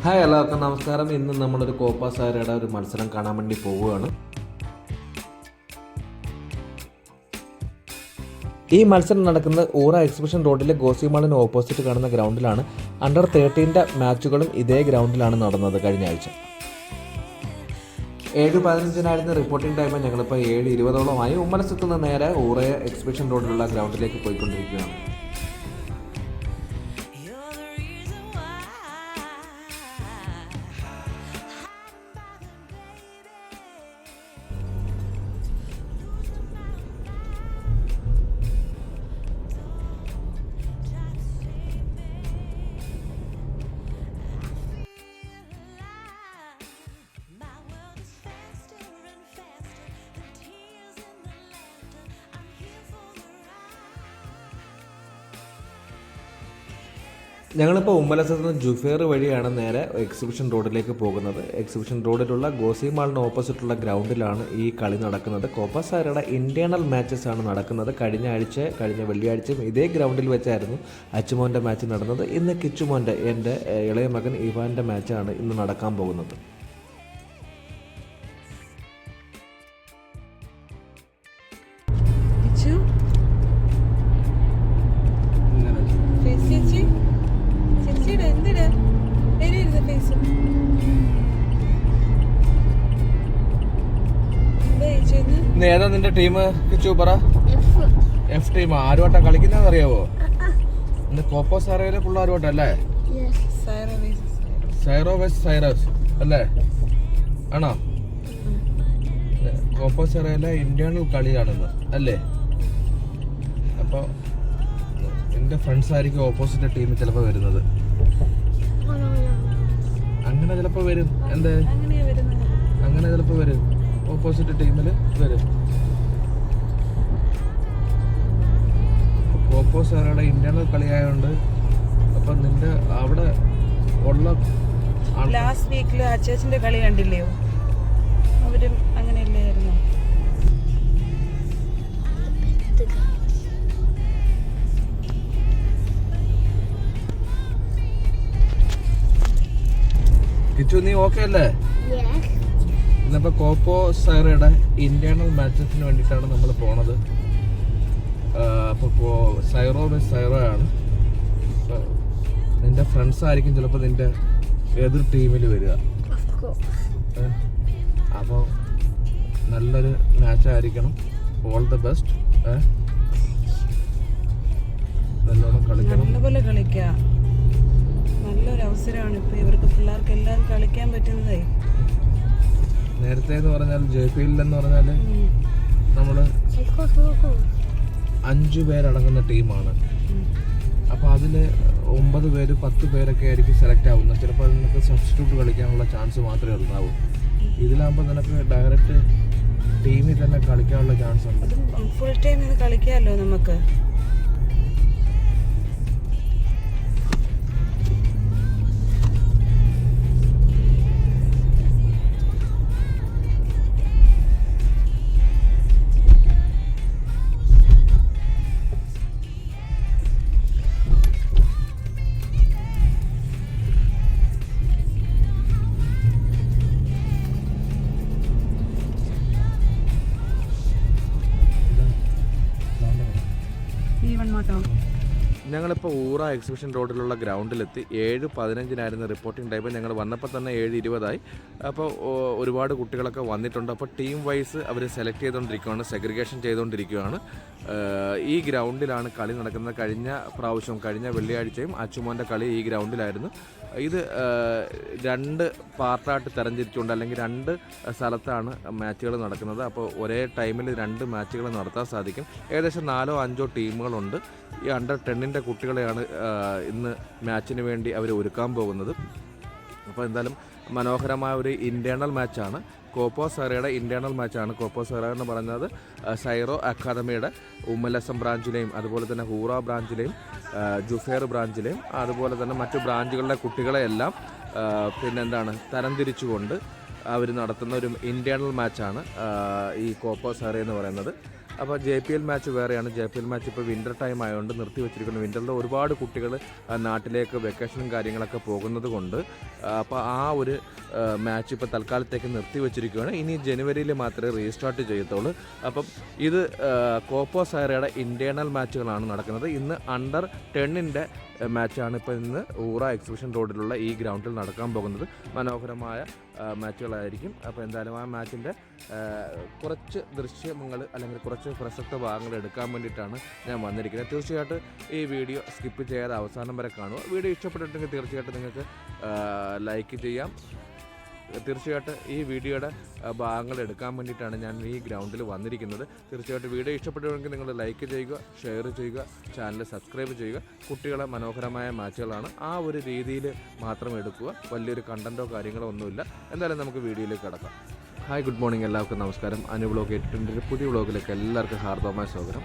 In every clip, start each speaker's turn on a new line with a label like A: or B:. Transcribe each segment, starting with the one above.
A: Hi എല്ലാവർക്കും നമസ്കാരം. ഇന്ന് നമ്മളൊരു കോപ്പ സാരയുടെ ഒരു മത്സരം കാണാൻ വേണ്ടി പോവുകയാണ്. ഈ മത്സരം നടക്കുന്നത് ഊറ എക്സിബിഷൻ റോഡിലെ ഗോസി മാളിന് ഓപ്പോസിറ്റ് കാണുന്ന ഗ്രൗണ്ടിലാണ്. അണ്ടർ 13 മാച്ചുകളും ഇതേ ഗ്രൗണ്ടിലാണ് നടന്നത് കഴിഞ്ഞ ആഴ്ച. 7:15 റിപ്പോർട്ടിംഗ് ടൈം. ഞങ്ങളിപ്പോൾ 7:20 ഉമ്മലസത്ത് നിന്ന് നേരെ ഊറ എക്സിബിഷൻ റോഡിലുള്ള ഗ്രൗണ്ടിലേക്ക് പോയിക്കൊണ്ടിരിക്കുകയാണ്. ഞങ്ങളിപ്പോൾ ഉമ്മലസത്ത് നിന്ന് ജുഫേർ വഴിയാണ് നേരെ എക്സിബിഷൻ റോഡിലേക്ക് പോകുന്നത്. എക്സിബിഷൻ റോഡിലുള്ള ഗോസി മാളിന് ഓപ്പോസിറ്റുള്ള ഗ്രൗണ്ടിലാണ് ഈ കളി നടക്കുന്നത്. കോപ്പ സാരയുടെ ഇൻറ്റേർണൽ മാച്ചസ് ആണ് നടക്കുന്നത്. കഴിഞ്ഞ വെള്ളിയാഴ്ചയും ഇതേ ഗ്രൗണ്ടിൽ വെച്ചായിരുന്നു അച്ചുമോൻ്റെ മാച്ച് നടന്നത്. ഇന്ന് കിച്ചുമോൻ്റെ, എൻ്റെ ഇളയ മകൻ ഇവാൻ്റെ മാച്ചാണ് ഇന്ന് നടക്കാൻ പോകുന്നത്. ഏതാ നിന്റെ ടീം? കിച്ചു പറ. F team. ആരുമായിട്ടാ കളിക്കുന്നതെന്ന് അറിയാവോ? ഇന്ന് കോപ്പോ സാറയിലെ പിള്ളേരുമായിട്ടല്ലേ? സൈറോ വെസ് സൈറസ് അല്ലേ? ആണോ? കോപ്പോ സാറയിലെ ഇന്റേണൽ കളിയാണെന്ന് അല്ലേ? അപ്പൊ എന്റെ ഫ്രണ്ട്സ് ആയിരിക്കും ഓപ്പോസിറ്റ് ടീം ചിലപ്പോ വരുന്നത്. അങ്ങനെ ചിലപ്പോ വരും. എന്തേ അങ്ങനെ ചിലപ്പോ വരും. ഓപ്പോസിറ്റ് ടീമിൽ വരും. കോപ്പോ സാറയുടെ ഇന്റേണൽ കളിയായോണ്ട് അപ്പൊ നിന്റെ അവിടെ ഉള്ള
B: ലാസ്റ്റ് വീക്കില് അച്ചേച്ചിന്റെ കളി കണ്ടില്ലയോ? അവരും അങ്ങനെയല്ലായിരുന്നു.
A: കിച്ചു, നീ ഓക്കെ അല്ലേ? ഇന്നിപ്പോൾ കോപ്പോ സാറയുടെ ഇന്റേണൽ മാച്ചസിന് വേണ്ടിയിട്ടാണ് നമ്മൾ പോണത്. അപ്പോൾ സൈറോ വെസ് സൈറോ ആണ്. നിന്റെ ഫ്രണ്ട്സ് ആയിരിക്കും ചിലപ്പോൾ നിന്റെ എതിർ ടീമിൽ വരിക. അപ്പോൾ നല്ലൊരു മാച്ചായിരിക്കണം. All the best. നല്ലോണം കളിക്കണം.
B: നല്ലപോലെ കളിക്കാം. നല്ലൊരു അവസരമാണ് ഇപ്പോൾ ഇവർക്ക് പിള്ളേർക്ക് എല്ലാം കളിക്കാൻ പറ്റുന്നതേ.
A: നേരത്തെ എന്ന് പറഞ്ഞാൽ ജെപിഎൽ പറഞ്ഞാൽ നമ്മൾ 5 പേരടങ്ങുന്ന ടീമാണ്. അപ്പോൾ അതിൽ 9 പേര് 10 പേരൊക്കെ ആയിരിക്കും സെലക്ട് ആവുന്നത്. ചിലപ്പോൾ നിനക്ക് സബ്സ്റ്റിറ്റ്യൂട്ട് കളിക്കാനുള്ള ചാൻസ് മാത്രമേ ഉണ്ടാവൂ. ഇതിലാകുമ്പോൾ നിനക്ക് ഡയറക്റ്റ് ടീമിൽ തന്നെ കളിക്കാനുള്ള ചാൻസ് ഉണ്ട്.
B: ഫുൾ ടൈം ഇത് കളിക്കാമല്ലോ നമുക്ക്.
A: ഞങ്ങളിപ്പോൾ ഊറ എക്സിബിഷൻ റോഡിലുള്ള ഗ്രൗണ്ടിലെത്തി. 7:15 റിപ്പോർട്ടിംഗ് ടൈം. ഞങ്ങൾ വന്നപ്പോൾ തന്നെ 7:20. അപ്പോൾ ഒരുപാട് കുട്ടികളൊക്കെ വന്നിട്ടുണ്ട്. അപ്പോൾ ടീം വൈസ് അവർ സെലക്ട് ചെയ്തുകൊണ്ടിരിക്കുകയാണ്, സെഗ്രിഗേഷൻ ചെയ്തുകൊണ്ടിരിക്കുകയാണ്. ഈ ഗ്രൗണ്ടിലാണ് കളി നടക്കുന്നത്. കഴിഞ്ഞ വെള്ളിയാഴ്ചയും അച്ചുമോൻ്റെ കളി ഈ ഗ്രൗണ്ടിലായിരുന്നു. ഇത് 2 പാർട്ടായിട്ട് തരംതിരിച്ചുകൊണ്ട്, അല്ലെങ്കിൽ 2 സ്ഥലത്താണ് മാച്ചുകൾ നടക്കുന്നത്. അപ്പോൾ ഒരേ ടൈമിൽ 2 മാച്ചുകൾ നടത്താൻ സാധിക്കും. ഏകദേശം 4-5 ടീമുകളുണ്ട്. ഈ അണ്ടർ 10 കുട്ടികളെയാണ് ഇന്ന് മാച്ചിന് വേണ്ടി അവർ ഒരുക്കാൻ പോകുന്നത്. അപ്പോൾ എന്തായാലും മനോഹരമായ ഒരു ഇൻറ്റേർണൽ മാച്ചാണ്. കോപ്പോ സാറയുടെ ഇൻറ്റേർണൽ മാച്ചാണ്. കോപ്പോ സാറ എന്ന് പറയുന്നത് സൈറോ അക്കാദമിയുടെ ഉമ്മലസം ബ്രാഞ്ചിലെയും അതുപോലെ തന്നെ ഹൂറ ബ്രാഞ്ചിലെയും ജുഫേർ ബ്രാഞ്ചിലെയും അതുപോലെ തന്നെ മറ്റു ബ്രാഞ്ചുകളിലെ കുട്ടികളെയെല്ലാം തരംതിരിച്ചുകൊണ്ട് അവർ നടത്തുന്ന ഒരു ഇൻറ്റേർണൽ മാച്ചാണ് ഈ കോപ്പോ സാറ എന്ന് പറയുന്നത്. അപ്പോൾ JPL മാച്ച് വേറെയാണ്. JPL മാച്ച് ഇപ്പോൾ വിൻ്റർ ടൈം ആയതുകൊണ്ട് നിർത്തി വെച്ചിരിക്കുന്നു. വിൻ്ററിൽ ഒരുപാട് കുട്ടികൾ നാട്ടിലേക്ക് വെക്കേഷനും കാര്യങ്ങളൊക്കെ പോകുന്നത് കൊണ്ട് അപ്പോൾ ആ ഒരു മാച്ച് ഇപ്പോൾ തൽക്കാലത്തേക്ക് നിർത്തി വെച്ചിരിക്കുകയാണ്. ഇനി ജനുവരിയിൽ മാത്രമേ റീസ്റ്റാർട്ട് ചെയ്യത്തുള്ളൂ. അപ്പം ഇത് കോപ്പ സൈറയുടെ ഇൻറ്റേർണൽ മാച്ചുകളാണ് നടക്കുന്നത്. ഇന്ന് അണ്ടർ 10-ൻ്റെ മാച്ചാണ് ഇപ്പോൾ ഇന്ന് ഊറ എക്സിബിഷൻ റോഡിലുള്ള ഈ ഗ്രൗണ്ടിൽ നടക്കാൻ പോകുന്നത്. മനോഹരമായ മാച്ചുകളായിരിക്കും. അപ്പോൾ എന്തായാലും ആ മാച്ചിൻ്റെ കുറച്ച് ദൃശ്യങ്ങൾ അല്ലെങ്കിൽ കുറച്ച് പ്രസക്ത ഭാഗങ്ങൾ എടുക്കാൻ വേണ്ടിയിട്ടാണ് ഞാൻ വന്നിരിക്കുന്നത്. തീർച്ചയായിട്ടും ഈ വീഡിയോ സ്കിപ്പ് ചെയ്യാതെ അവസാനം വരെ കാണുക. വീഡിയോ ഇഷ്ടപ്പെട്ടിട്ടുണ്ടെങ്കിൽ തീർച്ചയായിട്ടും നിങ്ങൾക്ക് ലൈക്ക് ചെയ്യാം. തീർച്ചയായിട്ടും ഈ വീഡിയോയുടെ ഭാഗങ്ങൾ എടുക്കാൻ വേണ്ടിയിട്ടാണ് ഞാൻ ഈ ഗ്രൗണ്ടിൽ വന്നിരിക്കുന്നത്. തീർച്ചയായിട്ടും വീഡിയോ ഇഷ്ടപ്പെട്ടുവെങ്കിൽ നിങ്ങൾ ലൈക്ക് ചെയ്യുക, ഷെയർ ചെയ്യുക, ചാനൽ സബ്സ്ക്രൈബ് ചെയ്യുക. കുട്ടികളെ മനോഹരമായ മാച്ചുകളാണ്, ആ ഒരു രീതിയിൽ മാത്രം എടുക്കുക. വലിയൊരു കണ്ടൻറ്റോ കാര്യങ്ങളോ ഒന്നുമില്ല. എന്തായാലും നമുക്ക് വീഡിയോയിലേക്ക് കടക്കാം. ഹായ്, ഗുഡ് മോർണിംഗ്, എല്ലാവർക്കും നമസ്കാരം. അനു വ്ളോഗ് 8 പുതിയ വ്ളോഗിലേക്ക് എല്ലാവർക്കും ഹാർദവമായ സ്വാഗതം.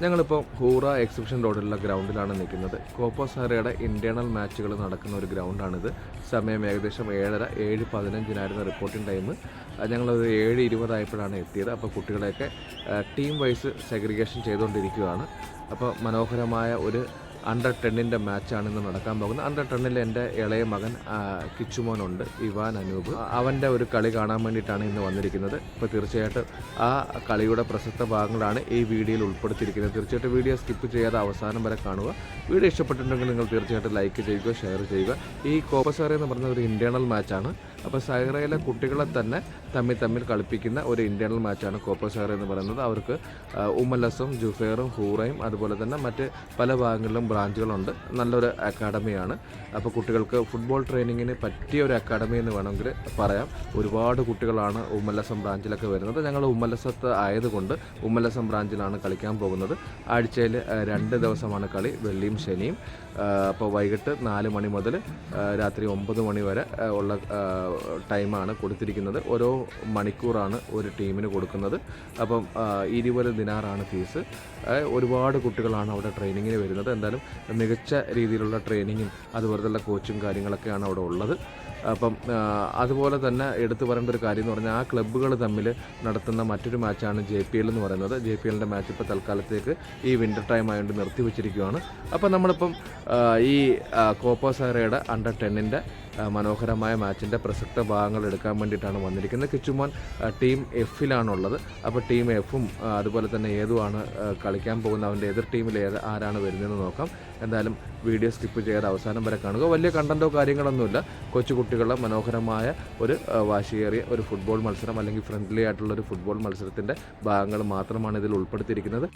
A: ഞങ്ങളിപ്പോൾ ഹൂറ എക്സിബിഷൻ റോഡിലുള്ള ഗ്രൗണ്ടിലാണ് നിൽക്കുന്നത്. കോപ്പ സൈറയുടെ ഇൻറ്റേർണൽ മാച്ചുകൾ നടക്കുന്ന ഒരു ഗ്രൗണ്ടാണിത്. സമയം ഏകദേശം 7:15 റിപ്പോർട്ടിംഗ് ടൈം. ഞങ്ങളൊരു 7:20 എത്തിയത്. അപ്പോൾ കുട്ടികളെയൊക്കെ ടീം വൈസ് സെഗ്രിഗേഷൻ ചെയ്തുകൊണ്ടിരിക്കുകയാണ്. അപ്പോൾ മനോഹരമായ ഒരു അണ്ടർ 10-ൻ്റെ മാച്ചാണ് ഇന്ന് നടക്കാൻ പോകുന്നത്. അണ്ടർ 10-ൽ എൻ്റെ ഇളയ മകൻ കിച്ചുമോനുണ്ട്, ഇവാൻ അനൂപ്. അവൻ്റെ ഒരു കളി കാണാൻ വേണ്ടിയിട്ടാണ് ഇന്ന് വന്നിരിക്കുന്നത്. അപ്പോൾ തീർച്ചയായിട്ടും ആ കളിയുടെ പ്രസക്ത ഭാഗങ്ങളാണ് ഈ വീഡിയോയിൽ ഉൾപ്പെടുത്തിയിരിക്കുന്നത്. തീർച്ചയായിട്ടും വീഡിയോ സ്കിപ്പ് ചെയ്യാതെ അവസാനം വരെ കാണുക. വീഡിയോ ഇഷ്ടപ്പെട്ടിട്ടുണ്ടെങ്കിൽ നിങ്ങൾ തീർച്ചയായിട്ടും ലൈക്ക് ചെയ്യുക, ഷെയർ ചെയ്യുക. ഈ കോപ്പ സൈറ എന്ന് പറയുന്ന ഒരു ഇൻറ്റേർണൽ മാച്ചാണ്. അപ്പോൾ സൈറയിലെ കുട്ടികളെ തന്നെ തമ്മിൽ കളിപ്പിക്കുന്ന ഒരു ഇൻറ്റേർണൽ മാച്ചാണ് കോപ്പ സൈറ എന്ന് പറയുന്നത്. അവർക്ക് ഉമ്മലസും ജുഫേറും ഹൂറയും അതുപോലെ തന്നെ മറ്റ് പല ഭാഗങ്ങളിലും ബ്രാഞ്ചുകളുണ്ട്. നല്ലൊരു അക്കാഡമിയാണ്. അപ്പോൾ കുട്ടികൾക്ക് ഫുട്ബോൾ ട്രെയിനിങ്ങിന് പറ്റിയ ഒരു അക്കാഡമി എന്ന് വേണമെങ്കിൽ പറയാം. ഒരുപാട് കുട്ടികളാണ് ഉമ്മലസം ബ്രാഞ്ചിലൊക്കെ വരുന്നത്. ഞങ്ങൾ ഉമ്മലസത്ത് ആയതുകൊണ്ട് ഉമ്മലസം ബ്രാഞ്ചിലാണ് കളിക്കാൻ പോകുന്നത്. ആഴ്ചയിൽ 2 ദിവസമാണ് കളി, വെള്ളിയും ശനിയും. അപ്പോൾ വൈകിട്ട് 4 മണി മുതൽ രാത്രി 9 മണി വരെ ഉള്ള ടൈമാണ് കൊടുത്തിരിക്കുന്നത്. ഓരോ മണിക്കൂറാണ് ഒരു ടീമിന് കൊടുക്കുന്നത്. അപ്പം 20 ദിനാറാണ് ഫീസ്. ഒരുപാട് കുട്ടികളാണ് അവിടെ ട്രെയിനിങ്ങിന് വരുന്നത്. എന്തായാലും മികച്ച രീതിയിലുള്ള ട്രെയിനിങ്ങും അതുപോലത്തെ കോച്ചും കാര്യങ്ങളൊക്കെയാണ് അവിടെ ഉള്ളത്. അപ്പം അതുപോലെ തന്നെ എടുത്തു പറയേണ്ട ഒരു കാര്യം എന്ന് പറഞ്ഞാൽ ആ ക്ലബ്ബുകൾ തമ്മിൽ നടത്തുന്ന മറ്റൊരു മാച്ചാണ് JPL എന്ന് പറയുന്നത്. JPLൻ്റെ മാച്ച് ഇപ്പോൾ തൽക്കാലത്തേക്ക് ഈ വിൻ്റർ ടൈം ആയതുകൊണ്ട് നിർത്തിവെച്ചിരിക്കുകയാണ്. അപ്പോൾ നമ്മളിപ്പം ഈ കോപ്പ സൈറയുടെ അണ്ടർ 10-ൻ്റെ മനോഹരമായ മാച്ചിൻ്റെ പ്രസക്ത ഭാഗങ്ങൾ എടുക്കാൻ വേണ്ടിയിട്ടാണ് വന്നിരിക്കുന്നത്. കിച്ചുമോൻ ടീം F-ലാണുള്ളത്. അപ്പോൾ ടീം F-ഉം അതുപോലെ തന്നെ ഏതുമാണ് കളിക്കാൻ പോകുന്ന അവൻ്റെ എതിർ ടീമിൽ ആരാണ് വരുന്നതെന്ന് നോക്കാം. എന്തായാലും വീഡിയോ സ്കിപ്പ് ചെയ്യാതെ അവസാനം വരെ കാണുക. വലിയ കണ്ടൻറ്റോ കാര്യങ്ങളൊന്നുമില്ല. കൊച്ചുകുട്ടികളുടെ മനോഹരമായ ഒരു വാശിയേറിയ ഒരു ഫുട്ബോൾ മത്സരം അല്ലെങ്കിൽ ഫ്രണ്ട്ലി ആയിട്ടുള്ളൊരു ഫുട്ബോൾ മത്സരത്തിൻ്റെ ഭാഗങ്ങൾ മാത്രമാണ് ഇതിൽ ഉൾപ്പെടുത്തിയിരിക്കുന്നത്.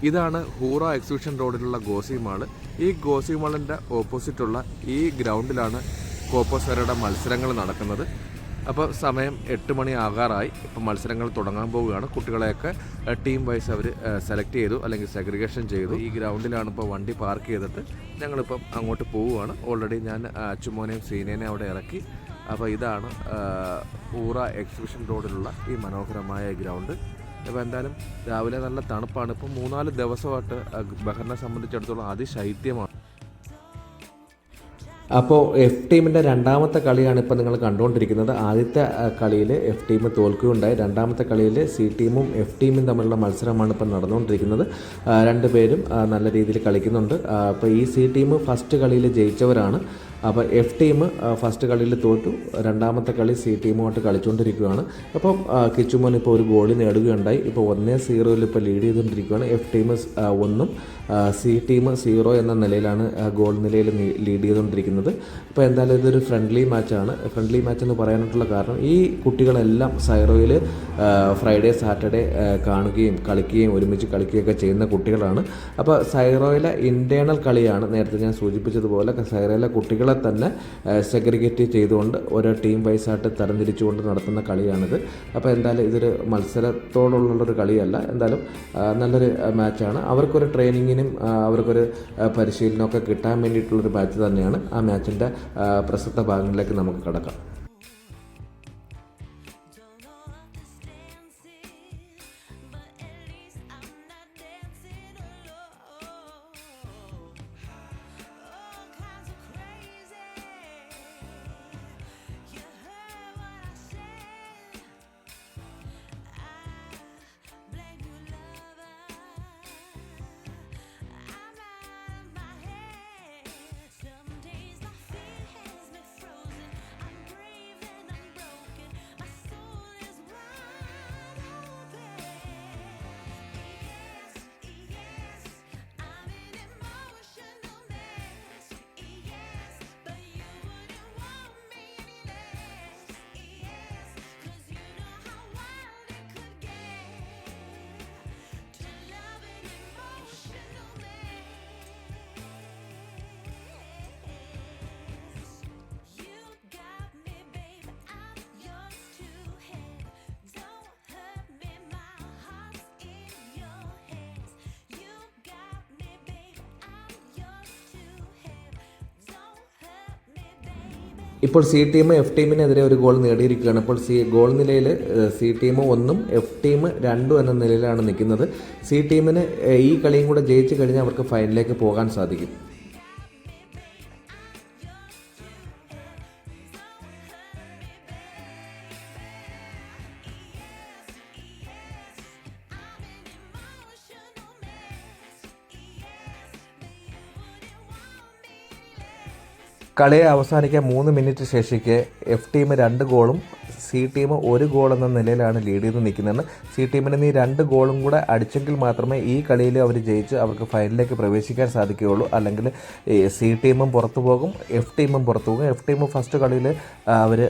A: ഇതാണ് ഹൂറ എക്സിബിഷൻ റോഡിലുള്ള ഗോസി മാള്. ഈ ഗോസി മാളിൻ്റെ ഓപ്പോസിറ്റുള്ള ഈ ഗ്രൗണ്ടിലാണ് കോപ്പ സൈറയുടെ മത്സരങ്ങൾ നടക്കുന്നത്. അപ്പോൾ സമയം 8 മണി ആകാറായി. ഇപ്പോൾ മത്സരങ്ങൾ തുടങ്ങാൻ പോവുകയാണ്. കുട്ടികളെയൊക്കെ ടീം വൈസ് അവർ സെലക്ട് ചെയ്തു അല്ലെങ്കിൽ സെഗ്രിഗേഷൻ ചെയ്തു. ഈ ഗ്രൗണ്ടിലാണ് ഇപ്പോൾ വണ്ടി പാർക്ക് ചെയ്തിട്ട് ഞങ്ങളിപ്പം അങ്ങോട്ട് പോവുകയാണ്. ഓൾറെഡി ഞാൻ അച്ചുമോനെയും സീനേനെയും അവിടെ ഇറക്കി. അപ്പോൾ ഇതാണ് ഹൂറ എക്സിബിഷൻ റോഡിലുള്ള ഈ മനോഹരമായ ഗ്രൗണ്ട്. അപ്പോൾ എന്തായാലും രാവിലെ നല്ല തണുപ്പാണ്. ഇപ്പം 3-4 ദിവസമായിട്ട് ബഹറിനെ സംബന്ധിച്ചിടത്തോളം അതിശൈത്യമാണ്. അപ്പോൾ F ടീമിൻ്റെ രണ്ടാമത്തെ കളിയാണ് ഇപ്പോൾ നിങ്ങൾ കണ്ടുകൊണ്ടിരിക്കുന്നത്. ആദ്യത്തെ കളിയിൽ F ടീം തോൽക്കുകയുണ്ടായി. രണ്ടാമത്തെ കളിയിൽ C ടീമും F ടീമും തമ്മിലുള്ള മത്സരമാണ് ഇപ്പോൾ നടന്നുകൊണ്ടിരിക്കുന്നത്. രണ്ടുപേരും നല്ല രീതിയിൽ കളിക്കുന്നുണ്ട്. അപ്പോൾ ഈ C ടീം ഫസ്റ്റ് കളിയിൽ ജയിച്ചവരാണ്. അപ്പോൾ F ടീം ഫസ്റ്റ് കളിയിൽ തോറ്റു. രണ്ടാമത്തെ കളി C ടീമുമായിട്ട് കളിച്ചുകൊണ്ടിരിക്കുകയാണ്. അപ്പം കിച്ചുമോൻ ഇപ്പോൾ ഒരു ഗോൾ നേടുകയുണ്ടായി. ഇപ്പോൾ 1-0 ഇപ്പോൾ ലീഡ് ചെയ്തുകൊണ്ടിരിക്കുകയാണ്. F ടീം 1-ഉം C ടീം 0 എന്ന നിലയിലാണ് ഗോൾ നിലയിൽ ലീഡ് ചെയ്തുകൊണ്ടിരിക്കുന്നത്. അപ്പോൾ എന്തായാലും ഇതൊരു ഫ്രണ്ട്ലി മാച്ചാണ്. ഫ്രണ്ട്ലി മാച്ച് എന്ന് പറയാനായിട്ടുള്ള കാരണം ഈ കുട്ടികളെല്ലാം സൈറോയിൽ ഫ്രൈഡേ സാറ്റർഡേ കാണുകയും കളിക്കുകയും ഒരുമിച്ച് കളിക്കുകയൊക്കെ ചെയ്യുന്ന കുട്ടികളാണ്. അപ്പോൾ സൈറോയിലെ ഇൻറ്റേർണൽ കളിയാണ്. നേരത്തെ ഞാൻ സൂചിപ്പിച്ചതുപോലെ സൈറോയിലെ കുട്ടികളെ തന്നെ സെഗ്രിഗേറ്റ് ചെയ്തുകൊണ്ട് ഓരോ ടീം വൈസായിട്ട് തരംതിരിച്ചുകൊണ്ട് നടത്തുന്ന കളിയാണിത്. അപ്പോൾ എന്തായാലും ഇതൊരു മത്സരത്തോടുള്ളൊരു കളിയല്ല. എന്തായാലും നല്ലൊരു മാച്ചാണ്. അവർക്കൊരു ട്രെയിനിങ്ങിനും അവർക്കൊരു പരിശീലനമൊക്കെ കിട്ടാൻ വേണ്ടിയിട്ടുള്ളൊരു മാച്ച് തന്നെയാണ്. ആ മാച്ചിൻ്റെ പ്രസക്ത ഭാഗങ്ങളിലേക്ക് നമുക്ക് കടക്കാം. ഇപ്പോൾ സി ടീം എഫ് ടീമിനെതിരെ ഒരു ഗോൾ നേടിയിരിക്കുകയാണ്. ഇപ്പോൾ ഗോൾ നിലയിൽ സി ടീം 1 എഫ് ടീം 2 എന്ന നിലയിലാണ് നിൽക്കുന്നത്. സി ടീമിന് ഈ കളിയും കൂടെ ജയിച്ചു കഴിഞ്ഞാൽ അവർക്ക് ഫൈനലിലേക്ക് പോകാൻ സാധിക്കും. കളിയെ അവസാനിക്കാൻ 3 മിനിറ്റ് ശേഷിക്കെ എഫ് ടീം 2 ഗോളും സി ടീം 1 ഗോൾ എന്ന നിലയിലാണ് ലീഡ് ചെയ്ത് നിൽക്കുന്നത്. സി ടീമിന് ഈ 2 ഗോളും കൂടെ അടിച്ചെങ്കിൽ മാത്രമേ ഈ കളിയിൽ അവർ ജയിച്ച് അവർക്ക് ഫൈനലിലേക്ക് പ്രവേശിക്കാൻ സാധിക്കുകയുള്ളൂ. അല്ലെങ്കിൽ സി ടീമും പുറത്തു പോകും, എഫ് ടീമും പുറത്തു പോകും. എഫ് ടീം ഫസ്റ്റ് കളിയിൽ അവർ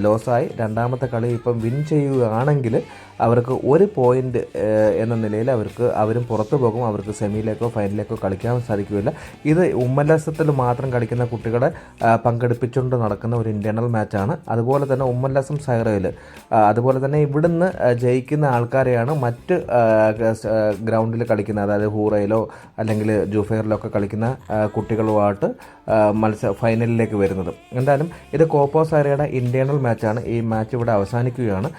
A: ലോസായി. രണ്ടാമത്തെ കളി ഇപ്പം വിൻ ചെയ്യുകയാണെങ്കിൽ അവർക്ക് 1 പോയിൻ്റ് എന്ന നിലയിൽ അവരും പുറത്തു പോകും. അവർക്ക് സെമിയിലേക്കോ ഫൈനലിലേക്കോ കളിക്കാൻ സാധിക്കുകയില്ല. ഇത് ഉമ്മല്ലാസത്തിൽ മാത്രം കളിക്കുന്ന കുട്ടികളെ പങ്കെടുപ്പിച്ചുകൊണ്ട് നടക്കുന്ന ഒരു ഇൻറ്റേർണൽ മാച്ചാണ്. അതുപോലെ തന്നെ ഉമ്മല്ലാസം സൈറയിൽ അതുപോലെ തന്നെ ഇവിടുന്ന് ജയിക്കുന്ന ആൾക്കാരെയാണ് മറ്റ് ഗ്രൗണ്ടിൽ കളിക്കുന്ന, അതായത് ഹൂറയിലോ അല്ലെങ്കിൽ ജുഫൈറിലോ ഒക്കെ കളിക്കുന്ന കുട്ടികളുമായിട്ട് ഫൈനലിലേക്ക് വരുന്നത്. എന്തായാലും ഇത് കോപ്പ സൈറയുടെ ഇൻറ്റേർണൽ മാച്ചാണ്. ഈ മാച്ച് ഇവിടെ അവസാനിക്കുകയാണ്.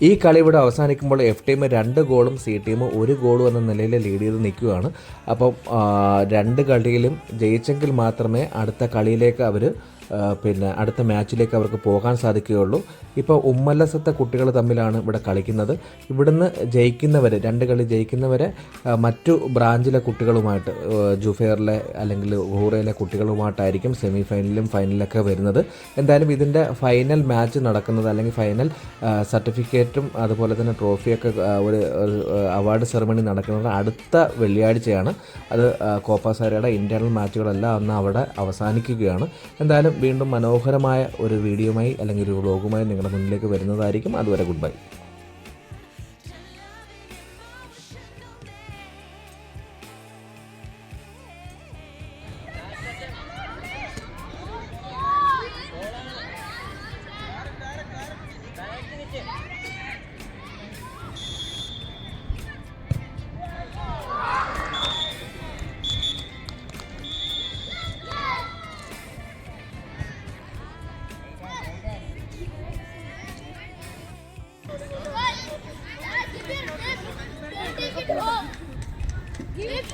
A: ഈ കളി ഇവിടെ അവസാനിക്കുമ്പോൾ എഫ് ടീം 2 ഗോളും സി ടീം 1 ഗോളും എന്ന നിലയിൽ ലീഡ് ചെയ്ത് നിൽക്കുകയാണ്. അപ്പം 2 കളിയിലും ജയിച്ചെങ്കിൽ മാത്രമേ അടുത്ത കളിയിലേക്ക് അവർ അടുത്ത മാച്ചിലേക്ക് അവർക്ക് പോകാൻ സാധിക്കുകയുള്ളൂ. ഇപ്പോൾ ഉമ്മല്ലസത്തെ കുട്ടികൾ തമ്മിലാണ് ഇവിടെ കളിക്കുന്നത്. ഇവിടുന്ന് ജയിക്കുന്നവർ 2 കളി ജയിക്കുന്നവരെ മറ്റു ബ്രാഞ്ചിലെ കുട്ടികളുമായിട്ട് ജുഫൈറിലെ അല്ലെങ്കിൽ ഹൂറയിലെ കുട്ടികളുമായിട്ടായിരിക്കും സെമി ഫൈനലിലും ഫൈനലിലൊക്കെ വരുന്നത്. എന്തായാലും ഇതിൻ്റെ ഫൈനൽ മാച്ച് നടക്കുന്നത് അല്ലെങ്കിൽ ഫൈനൽ സർട്ടിഫിക്കറ്റും അതുപോലെ തന്നെ ട്രോഫിയൊക്കെ ഒരു അവാർഡ് സെറമണി നടക്കുന്നത് അടുത്ത വെള്ളിയാഴ്ചയാണ്. അത് കോപ്പ സൈറയുടെ ഇൻറ്റേർണൽ മാച്ചുകളെല്ലാം അന്ന് അവിടെ അവസാനിക്കുകയാണ്. എന്തായാലും വീണ്ടും മനോഹരമായ ഒരു വീഡിയോയുമായി അല്ലെങ്കിൽ ഒരു വ്ലോഗുമായി നിങ്ങളുടെ മുന്നിലേക്ക് വരുന്നതായിരിക്കും. അതുവരെ ഗുഡ് ബൈ.
C: Give it,